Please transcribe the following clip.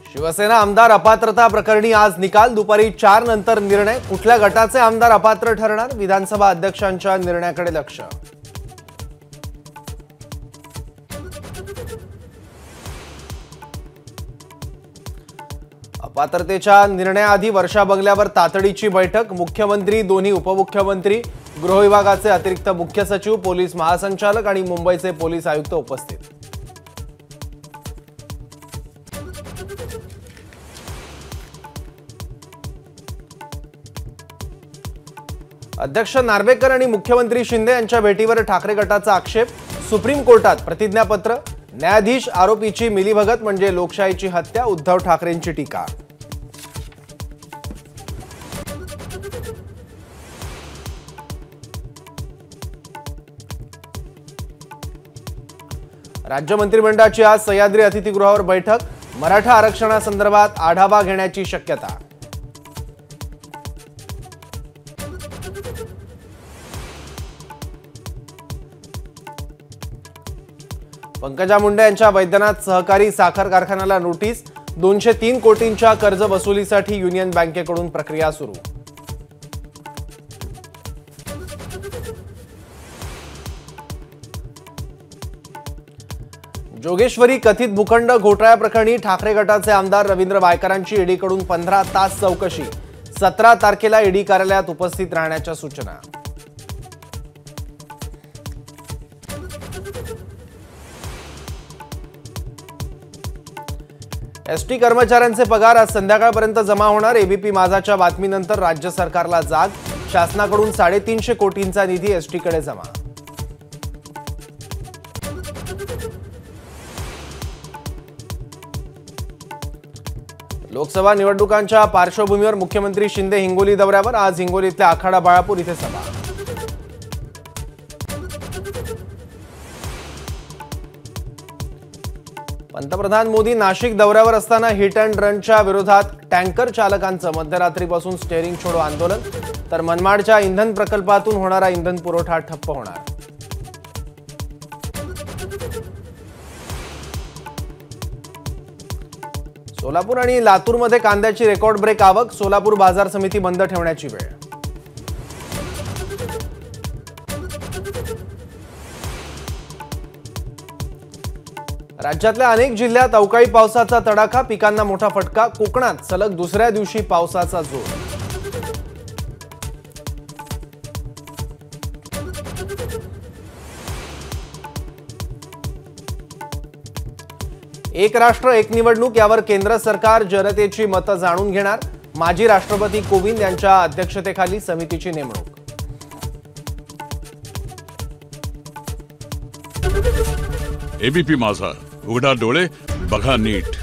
शिवसेना आमदार अपात्रता प्रकरणी आज निकाल। दुपारी 4 नंतर निर्णय। कुठल्या गटाचे आमदार अपात्र ठरणार, विधानसभा अध्यक्षांच्या निर्णयाकडे लक्ष। अपात्रतेच्या निर्णयाआधी वर्षा बंगल्यावर तातडीची बैठक। मुख्यमंत्री, दोन्ही उपमुख्यमंत्री, गृह विभागाचे अतिरिक्त मुख्य सचिव, पोलीस महासंचालक आणि मुंबईचे पोलीस आयुक्त उपस्थित। अध्यक्ष नार्वेकर आणि मुख्यमंत्री शिंदे यांच्या भेटीवर ठाकरे गटाचा आक्षेप। सुप्रीम कोर्टात प्रतिज्ञापत्र। न्यायाधीश, आरोपीची मिलीभगत म्हणजे लोकशाहीची हत्या, उद्धव ठाकरेंची टीका। राज्य मंत्रिमंडळाची आज सह्याद्री अतिथीगृहावर बैठक। मराठा आरक्षणासंदर्भात आढावा घेण्याची शक्यता। पंकजा मुंडे यांच्या वैद्यनाथ सहकारी साखर कारखान्याला नोटीस। 203 कोटींच्या कर्ज वसुलीसाठी युनियन बँकेकडून प्रक्रिया सुरू। जोगेश्वरी कथित भूखंड घोटाळ्याप्रकरणी ठाकरे गटाचे आमदार रवींद्र वायकरांची ईडीकडून 15 तास चौकशी। 17 तारखेला ईडी कार्यालयात उपस्थित राहण्याच्या सूचना। एसटी कर्मचाऱ्यांचे पगार आज संध्याकाळपर्यंत जमा होणार। एबीपी माझाच्या बातमीनंतर राज्य सरकारला जाग। शासनाकडून 350 कोटींचा निधी एसटीकडे जमा। लोकसभा निवडणुकांच्या पार्श्वभूमीवर मुख्यमंत्री शिंदे हिंगोली दौऱ्यावर। आज हिंगोलीतल्या आखाडा बाळापूर इथे सभा। पंतप्रधान मोदी नाशिक दौऱ्यावर असताना हिट अँड रनच्या विरोधात टँकर चालकांचं मध्यरात्रीपासून स्टेअरिंग छोडो आंदोलन। तर मनमाडच्या इंधन प्रकल्पातून होणारा इंधन पुरवठा ठप्प होणार। सोलापूर आणि लातूरमध्ये कांद्याची रेकॉर्ड ब्रेक आवक। सोलापूर बाजार समिती बंद ठेवण्याची वेळ। राज्यातल्या अनेक जिल्ह्यात अवकाळी पावसाचा तडाखा। पिकांना मोठा फटका। कोकणात सलग दुसऱ्या दिवशी पावसाचा जोर। एक राष्ट्र एक निवडणूक यावर केंद्र सरकार जनतेची मतं जाणून घेणार। माजी राष्ट्रपती कोविंद यांच्या अध्यक्षतेखाली समितीची नेमणूक। एबीपी माझा, उघडा डोळे बघा नीट।